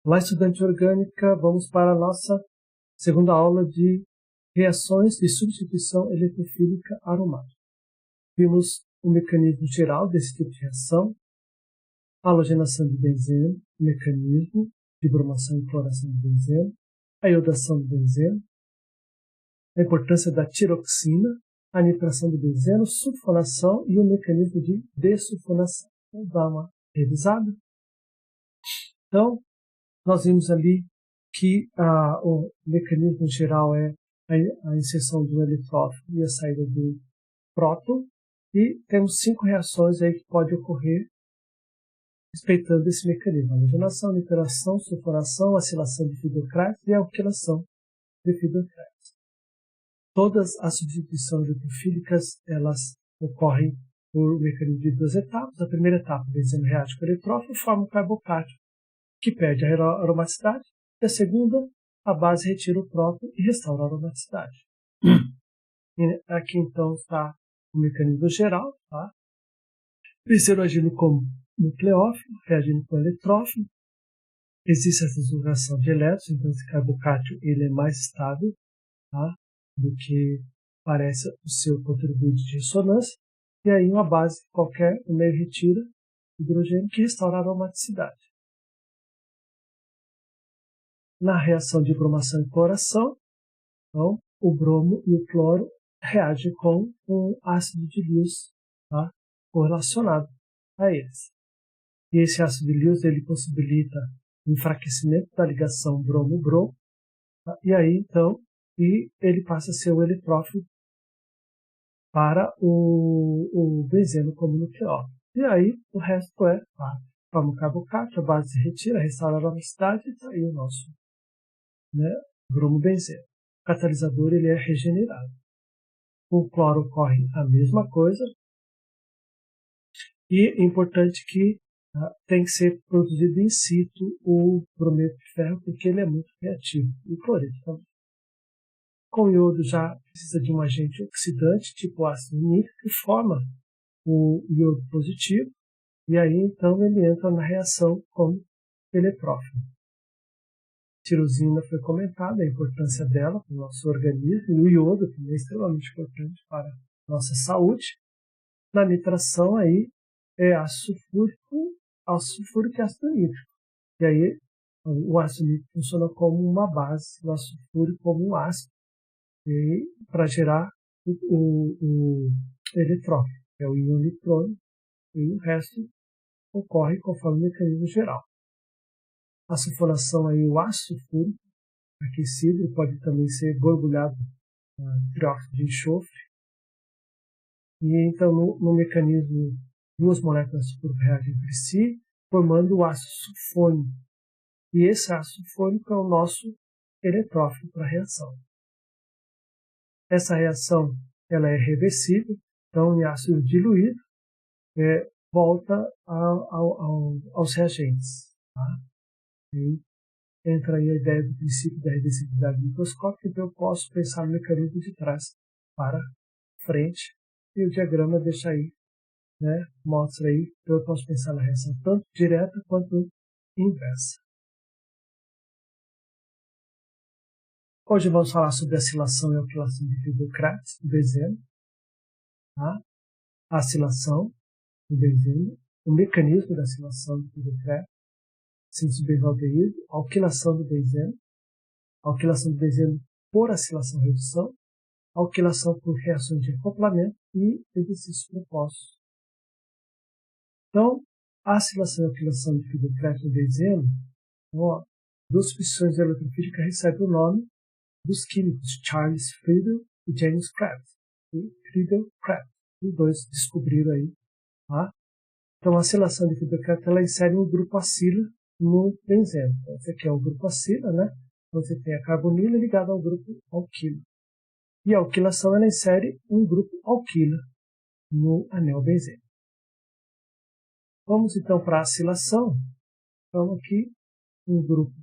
Olá, estudante de orgânica, vamos para a nossa segunda aula de reações de substituição eletrofílica aromática. Vimos o mecanismo geral desse tipo de reação, a halogenação de benzeno, o mecanismo de bromação e cloração de benzeno, a iodação do benzeno, a importância da tiroxina, a nitração do benzeno, sulfonação e o mecanismo de dessulfonação. Vamos dar uma revisada. Então, nós vimos ali que o mecanismo geral é a inserção do eletrófilo e a saída do próton, e temos 5 reações aí que podem ocorrer respeitando esse mecanismo: a halogenação, nitração, sulfonação, acilação de Friedel-Crafts e a alquilação de Friedel-Crafts. Todas as substituições eletrofílicas, elas ocorrem por mecanismo de 2 etapas. A primeira etapa, o benzeno reage com o eletrófilo e forma um carbocátion, que perde a aromaticidade, e a segunda, a base retira o próton e restaura a aromaticidade. E aqui então está o mecanismo geral, tá? Benzeno agindo como nucleófilo, reagindo com o eletrófilo. Existe essa substituição de elétrons, então esse carbocátion ele é mais estável, tá? Do que parece o seu contribuinte de ressonância. E aí uma base qualquer, o meio retira hidrogênio que restaura a aromaticidade. Na reação de bromação e cloração, então, o bromo e o cloro reagem com um ácido de Lewis, tá? Correlacionado a eles. E esse ácido de Lewis ele possibilita o enfraquecimento da ligação bromo-bromo, tá? E aí então ele passa a ser o eletrófilo para o benzeno como nucleófilo. E aí o resto é forma o carbocátion, a base se retira, restaura a aromaticidade e está aí o nosso bromo-benzeno. O catalisador ele é regenerado. Com o cloro ocorre a mesma coisa. E é importante que tem que ser produzido in situ o brometo de ferro, porque ele é muito reativo. E o cloreto também. Com o iodo já precisa de um agente oxidante, tipo ácido nítrico, que forma o iodo positivo. E aí então ele entra na reação como eletrófilo. Tirosina foi comentada, a importância dela para o nosso organismo, e o iodo também é extremamente importante para a nossa saúde. Na nitração aí é ácido sulfúrico e ácido nítrico. E aí o ácido nítrico funciona como uma base, o ácido sulfúrico como um ácido, para gerar o eletrófilo, que é o íon eletrônico, e o resto ocorre conforme o mecanismo geral. A sulfonação aí, o ácido sulfúrico aquecido pode também ser borbulhado trióxido de enxofre. E então no mecanismo, duas moléculas sulfúricas reagem entre si, formando o ácido sulfônico. E esse ácido sulfônico é o nosso eletrófilo para a reação. Essa reação ela é reversível, então em ácido diluído volta aos reagentes. Tá? E entra aí a ideia do princípio da reversibilidade microscópica, então eu posso pensar no mecanismo de trás para frente, e o diagrama deixa aí, mostra aí, então eu posso pensar na reação tanto direta quanto inversa. Hoje vamos falar sobre acilação e alquilação de Friedel-Crafts, do benzeno, tá? A acilação do benzeno, o mecanismo da acilação do Friedel-Crafts, síntese benzoaldeído, alquilação do benzeno por acilação-redução, alquilação por reações de acoplamento e exercícios propostos. Então, a acilação e alquilação de Friedel-Crafts do benzeno, duas substituições eletrofílicas recebem o nome dos químicos Charles Friedel e James Crafts. Friedel-Crafts, os dois descobriram aí. Tá? Então, a acilação de Friedel-Crafts ela insere um grupo acila no benzeno. Então, esse aqui é o grupo acila, né? Então, você tem a carbonila ligada ao grupo alquila. E a alquilação ela insere um grupo alquila no anel benzeno. Vamos então para a acilação. Então, aqui um grupo,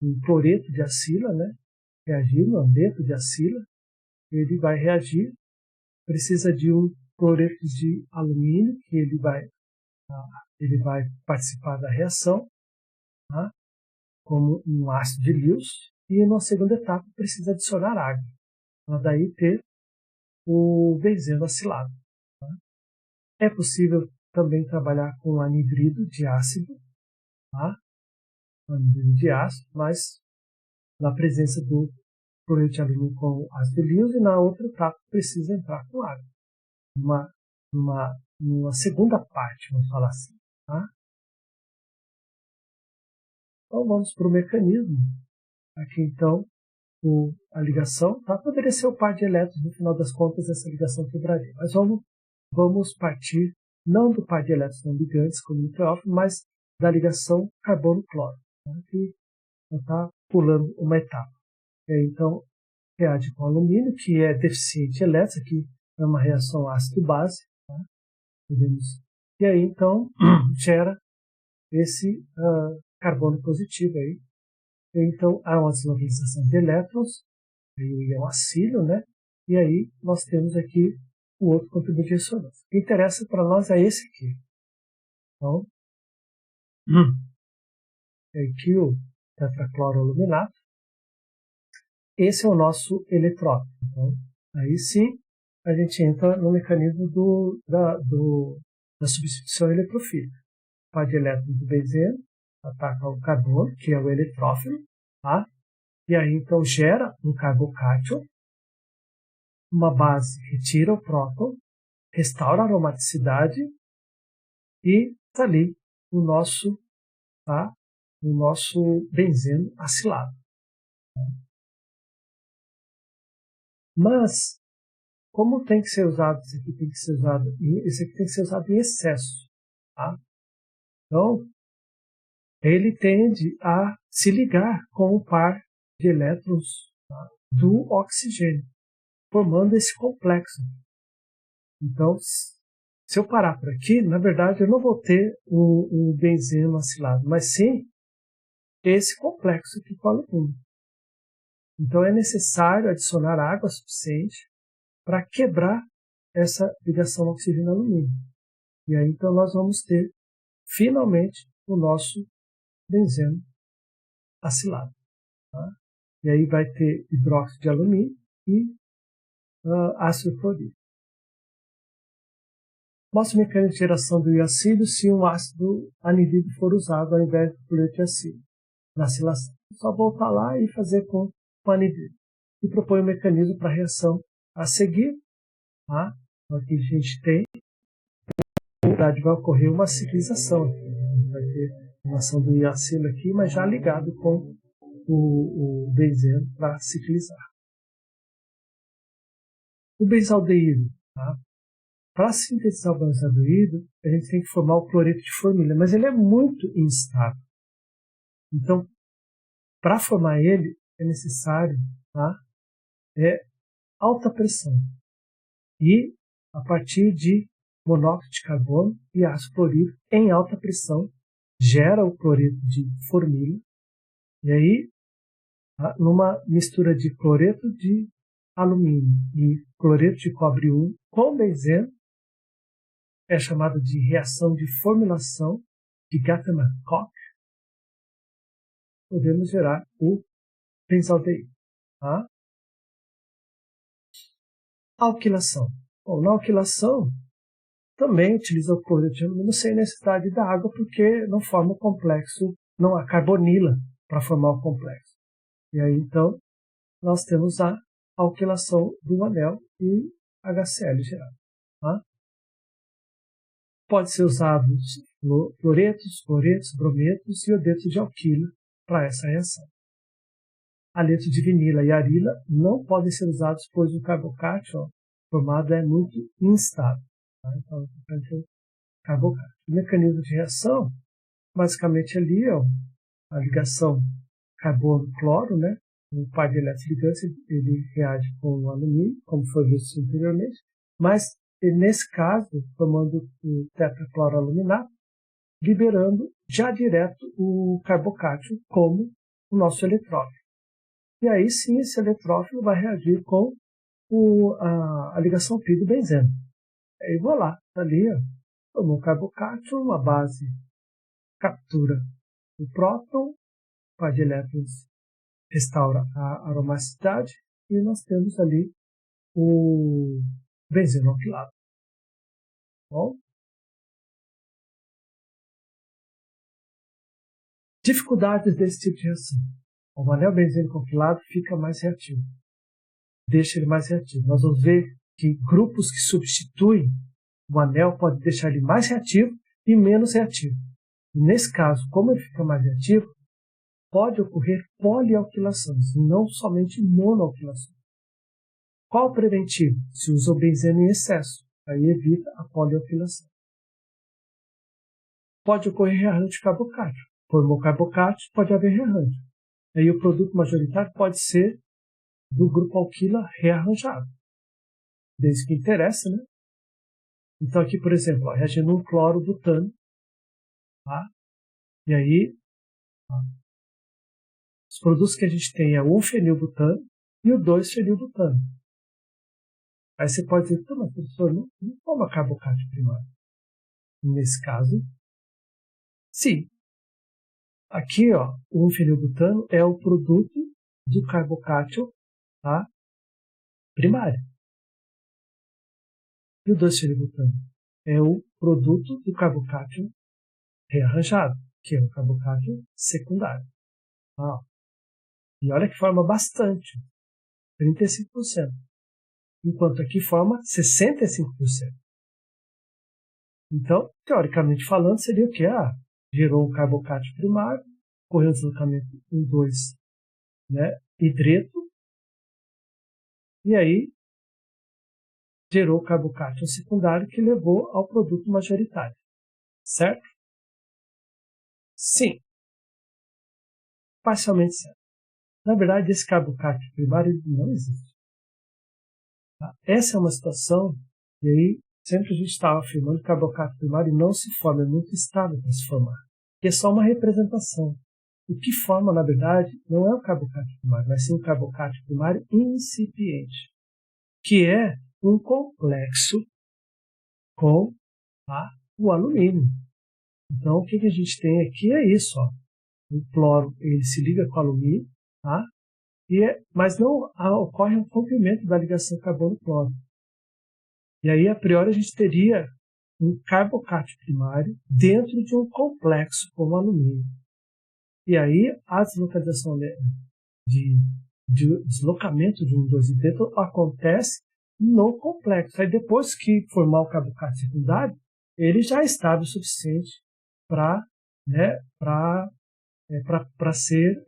um cloreto de acila, reagindo, um andeto de acila, ele vai reagir, precisa de um cloreto de alumínio, que ele vai participar da reação, tá? como um ácido de Lewis, e na segunda etapa precisa adicionar água, para daí ter o benzeno acilado. É possível também trabalhar com anidrido de ácido, tá? Anidrido de ácido, mas na presença do cloreto de alumínio com ácido de Lewis, e na outra etapa precisa entrar com água. Numa segunda parte, vamos falar assim. Tá? Então vamos para o mecanismo. Aqui então a ligação, tá? Poderia ser o par de elétrons, no final das contas essa ligação quebraria. Mas vamos partir não do par de elétrons não ligantes, como nucleófilo, mas da ligação carbono-cloro, tá? Que está pulando uma etapa. Então, reage com alumínio, que é deficiente de elétrons, aqui é uma reação ácido-base. Tá? E aí, então, gera esse carbono positivo aí. Então, há uma deslocalização de elétrons, e é um acílio, né? E aí, nós temos aqui o outro contribuinte de ressonância. O que interessa para nós é esse aqui. Então, aqui o tetracloroaluminato. Esse é o nosso eletrófilo. Então, aí sim, a gente entra no mecanismo da substituição eletrofílica. O par de elétrons do benzeno ataca o carbono, que é o eletrófilo, tá? E aí então gera um carbocátion, uma base retira o próton, restaura a aromaticidade e está ali o nosso benzeno acilado. Mas, como tem que ser usado, esse aqui tem que ser usado em excesso. Tá? Então, ele tende a se ligar com o par de elétrons, tá, do oxigênio, formando esse complexo. Então, se eu parar por aqui, na verdade eu não vou ter um benzeno acilado, mas sim esse complexo aqui com alumínio. Então é necessário adicionar água suficiente para quebrar essa ligação oxigênio-alumínio. E aí então nós vamos ter finalmente o nosso benzeno acilado. Tá? E aí vai ter hidróxido de alumínio e ácido clorídrico. Mostra o mecanismo de geração do iacídio se um ácido anidrido for usado ao invés do cloreto de acídio na acilação. Só voltar lá e fazer com o anidrido. E propõe um mecanismo para a reação a seguir. Tá? Então aqui a gente tem, na verdade, vai ocorrer uma ciclização. Vai ter uma ação do iacilo aqui, mas já ligado com o benzeno para ciclizar. O benzaldeído. Tá? Para sintetizar o benzaldeído, a gente tem que formar o cloreto de formila, mas ele é muito instável. Então, para formar ele, é necessário, tá, alta pressão. E a partir de monóxido de carbono e ácido clorídrico em alta pressão, gera o cloreto de formila. E aí, tá, numa mistura de cloreto de alumínio e cloreto de cobre 1 com benzeno, é chamada de reação de formilação de Guttman-Koch, podemos gerar o benzaldeído. Tá? Alquilação. Bom, na alquilação, também utiliza o cloreto de alumínio sem necessidade da água, porque não forma o complexo, não há carbonila para formar o complexo. E aí, então, nós temos a alquilação do anel e HCl gerado. Tá? Pode ser usado fluoretos, brometos e iodeto de alquila para essa reação. Aleto de vinila e arila não podem ser usados, pois o carbocátion formado é muito instável. Tá? Então, carbocátion. O mecanismo de reação, basicamente ali, a ligação carbono-cloro, né? O par de elétrons ligantes, ele reage com o alumínio, como foi visto anteriormente, mas nesse caso, formando o tetracloroaluminato, liberando já direto o carbocátion como o nosso eletrófilo. E aí sim esse eletrófilo vai reagir com a ligação pi do benzeno. Aí vou lá, ali, formou o carbocátion, uma base captura o próton, par de elétrons restaura a aromacidade e nós temos ali o benzeno alquilado. Bom, dificuldades desse tipo de reação. O anel benzênico alquilado fica mais reativo. Deixa ele mais reativo. Nós vamos ver que grupos que substituem o anel podem deixar ele mais reativo e menos reativo. Nesse caso, como ele fica mais reativo, pode ocorrer polialquilações, não somente monoalquilações. Qual o preventivo? Se usa o benzeno em excesso, aí evita a polialquilação. Pode ocorrer rearranjo de carbocátio. Formou carbocátio, pode haver rearranjo. Aí o produto majoritário pode ser do grupo alquila rearranjado, desde que interessa, né? Então aqui, por exemplo, reagindo um cloro-butano, tá? E aí, tá? Os produtos que a gente tem é o 1-fenilbutano e o 2-fenilbutano. Aí você pode dizer, mas professor, não forma carbocátio primário. Nesse caso, sim. Aqui, ó, o 1-fenilbutano é o produto do carbocátio, tá? Primário. E o 2-fenilbutano é o produto do carbocátio rearranjado, que é o carbocátio secundário. Ah, e olha que forma bastante, 35%. Enquanto aqui forma 65%. Então, teoricamente falando, seria o quê? Gerou um carbocátio primário, correu o deslocamento em 2, né, hidreto, e aí gerou o carbocátio secundário que levou ao produto majoritário. Certo? Sim. Parcialmente certo. Na verdade, esse carbocátio primário não existe. Tá? Essa é uma situação, e aí sempre a gente estava afirmando que o carbocátio primário não se forma, é muito estável para se formar. Que é só uma representação. O que forma, na verdade, não é o carbocátio primário, mas sim o carbocátio primário incipiente, que é um complexo com o alumínio. Então, o que a gente tem aqui é isso, ó. O cloro ele se liga com o alumínio, tá? Mas não ocorre um rompimento da ligação carbono-cloro. E aí, a priori, a gente teria um carbocátio primário dentro de um complexo como alumínio. E aí, a deslocalização de deslocamento de um 2-hidreto acontece no complexo. Aí, depois que formar o carbocátio secundário, ele já é estável o suficiente para ser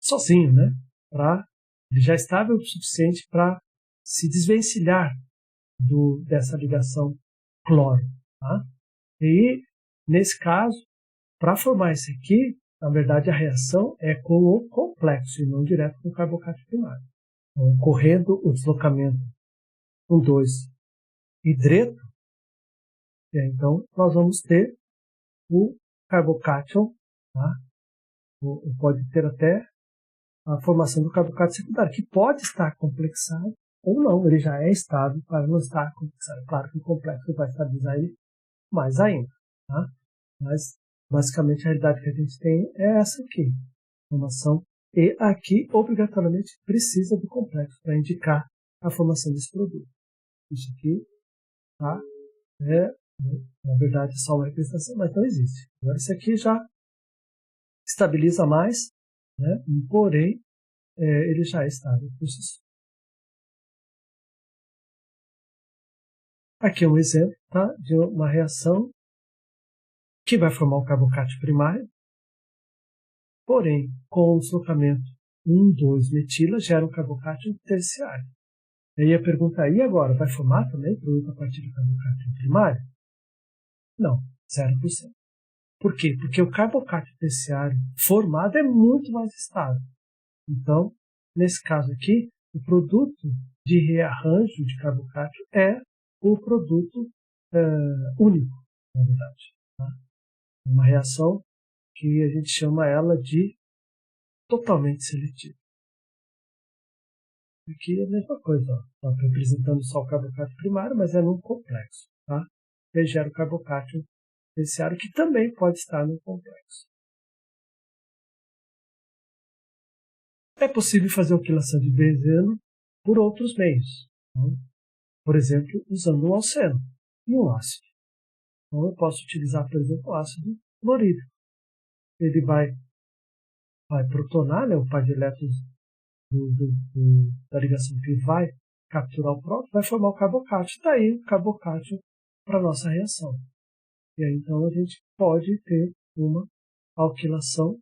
sozinho, né? Ele já é estável o suficiente para se desvencilhar dessa ligação cloro. Tá? E, nesse caso, para formar esse aqui, na verdade, a reação é com o complexo e não direto com o carbocátio primário. Então, ocorrendo o deslocamento com 2-hidreto, então nós vamos ter o carbocátio, tá? Pode ter até a formação do carbocátio secundário, que pode estar complexado ou não, ele já é estável para não estar complexado. Claro que o complexo vai estabilizar ele mais ainda. Tá? Mas, basicamente, a realidade que a gente tem é essa aqui. Formação. E aqui, obrigatoriamente, precisa do complexo para indicar a formação desse produto. Isso aqui tá? Na verdade, é só uma representação, mas não existe. Agora, isso aqui já estabiliza mais, né? Porém, ele já é estável por si só. Aqui é um exemplo, tá? De uma reação que vai formar um carbocátio primário, porém, com o deslocamento 1,2-metila, gera um carbocátio terciário. E aí a pergunta aí agora, vai formar também produto a partir do carbocátio primário? Não, 0%. Por quê? Porque o carbocátio terciário formado é muito mais estável. Então, nesse caso aqui, o produto de rearranjo de carbocátio é o produto único, na verdade. Tá? Uma reação que a gente chama ela de totalmente seletiva. Aqui é a mesma coisa, está representando só o carbocátio primário, mas é num complexo. Tá? E gera o carbocátio terciário, que também pode estar no complexo. É possível fazer alquilação de benzeno por outros meios. Então, por exemplo, usando um alceno e um ácido. Então, eu posso utilizar, por exemplo, o ácido clorídrico. Ele vai protonar, né, o par de elétrons da ligação que vai capturar o próton, vai formar o carbocátio. Daí o carbocátio para a nossa reação. E aí, então, a gente pode ter uma alquilação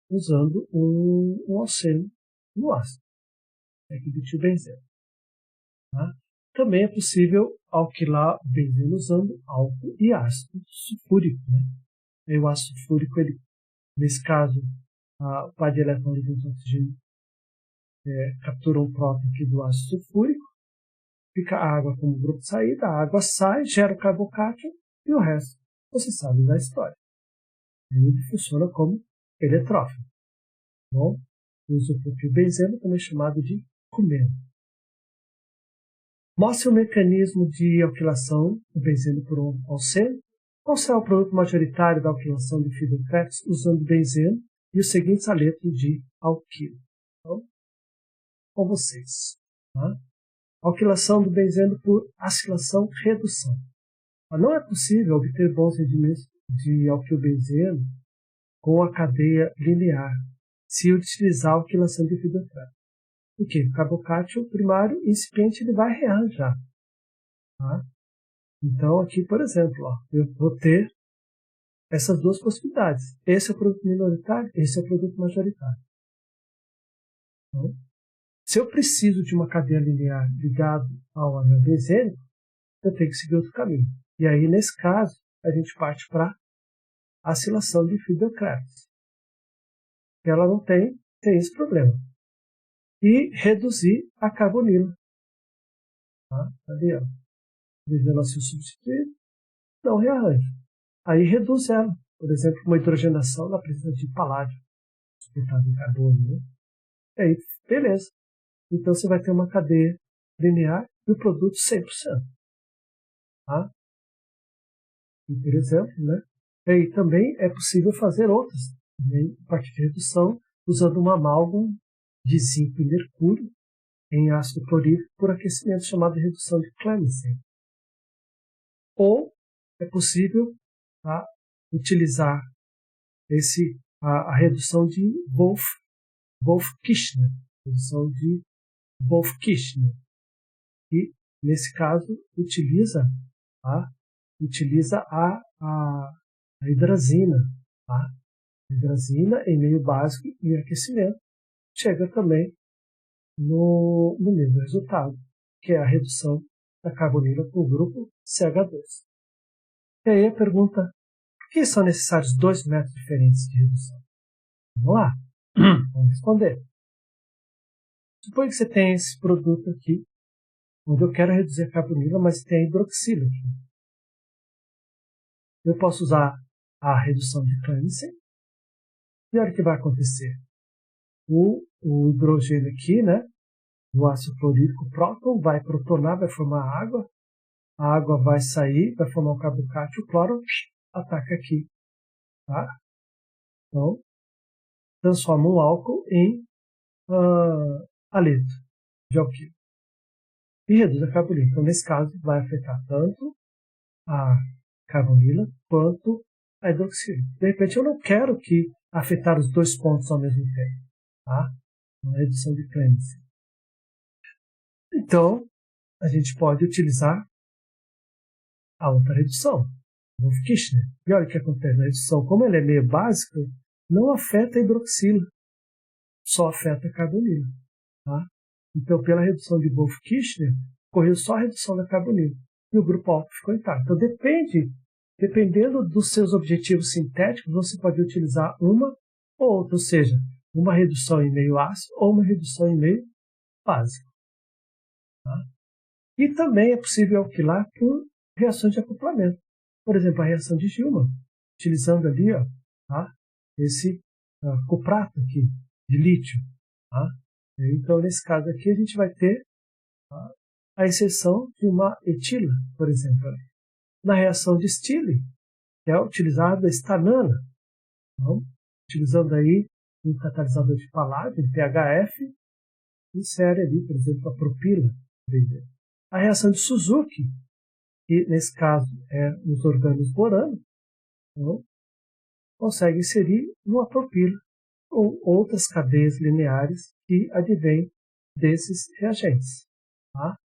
usando um alceno no ácido, aqui do tiobenzeno. Tá? Também é possível alquilar benzeno usando álcool e ácido sulfúrico. Né? E o ácido sulfúrico, ele, nesse caso, o par de elétrons de oxigênio captura um próton aqui do ácido sulfúrico, fica a água como grupo de saída, a água sai, gera o carbocátio e o resto você sabe da história. Ele funciona como eletrófilo. Bom, o isopropilbenzeno, também chamado de cumeno. Mostre o mecanismo de alquilação do benzeno por um alceno. Qual será o produto majoritário da alquilação de Friedel-Crafts usando benzeno e os seguintes aletos de alquilo? Então, com vocês. Tá? Alquilação do benzeno por acilação-redução. Não é possível obter bons rendimentos de alquilbenzeno com a cadeia linear se utilizar a alquilação de Friedel-Crafts. Porque o carbocátio primário incipiente ele vai rearranjar. Tá? Então, aqui, por exemplo, eu vou ter essas duas possibilidades. Esse é o produto minoritário, esse é o produto majoritário. Então, se eu preciso de uma cadeia linear ligada ao anel benzênico, eu tenho que seguir outro caminho. E aí, nesse caso, a gente parte para a acilação de Friedel-Crafts. Ela não tem esse problema. E reduzir a carbonila. Tá? Ali, ó. Benzeno acil substituído, não rearranja. Aí reduz ela. Por exemplo, uma hidrogenação na presença de paládio, suportado em carbono. Né? E aí, beleza. Então você vai ter uma cadeia linear e o produto 100%. Tá? E, por exemplo, né? E aí também é possível fazer outras, né? A partir de redução, usando uma amálgama de zinco e mercúrio em ácido clorídrico por aquecimento, chamado de redução de Clemmensen. Ou é possível utilizar a redução de Wolff-Kishner, redução de Wolff-Kishner, e nesse caso utiliza a hidrazina, tá? Hidrazina em meio básico e aquecimento chega também no mesmo resultado, que é a redução da carbonila por grupo CH2. E aí a pergunta, por que são necessários dois métodos diferentes de redução? Vamos lá, vamos responder. Suponha que você tem esse produto aqui, onde eu quero reduzir a carbonila, mas tem a hidroxila aqui. Eu posso usar a redução de Clemmensen, e olha o que vai acontecer. O hidrogênio aqui, né, o ácido clorídrico próton, vai protonar, vai formar água, a água vai sair, vai formar um carbocátio, o cloro ataca aqui. Tá? Então, transforma um álcool em aleto de alquilo. E reduz a carbonila. Então, nesse caso, vai afetar tanto a carbonila quanto a hidroxila. De repente, eu não quero que afetar os dois pontos ao mesmo tempo. Tá? Uma redução de Clemmensen. Então, a gente pode utilizar a outra redução, Wolff-Kishner. E olha o que acontece na redução. Como ela é meio básica, não afeta a hidroxila, só afeta a carbonila. Tá? Então, pela redução de Wolff-Kishner, ocorreu só a redução da carbonila. E o grupo álcool ficou intacto. Então, dependendo dos seus objetivos sintéticos, você pode utilizar uma ou outra, ou seja, uma redução em meio ácido ou uma redução em meio básico. Tá? E também é possível alquilar por reações de acoplamento. Por exemplo, a reação de Gilman, utilizando ali esse cuprato aqui, de lítio. Tá? Então, nesse caso aqui, a gente vai ter a exceção de uma etila, por exemplo. Na reação de Stille, é utilizada a estanana. Então, utilizando aí um catalisador de paládio, um PHF, insere ali, por exemplo, a propila. A reação de Suzuki, que nesse caso é os organos borano, então, consegue inserir uma propila ou outras cadeias lineares que advêm desses reagentes. Tá?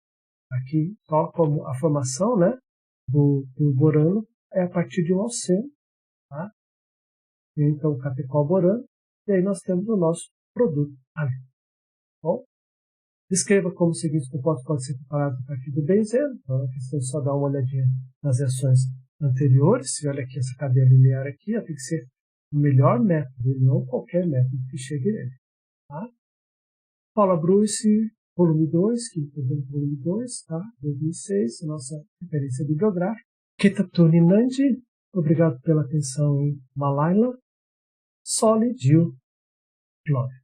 Aqui, só como a formação, né, do borano é a partir de um alceno. Tá? Então, catecol borano, e aí nós temos o nosso produto ali. Bom, descreva como o seguinte composto pode ser preparado a partir do benzeno. Então, aqui você só dá uma olhadinha nas reações anteriores. Se olha aqui essa cadeia linear aqui, ela tem que ser o melhor método, e não qualquer método que chegue nele. Tá? Paula Bruce, volume 2, que volume 2, tá? 2006, nossa referência bibliográfica. Kitatuni Nandi, obrigado pela atenção em Malaila. Solidil Glória.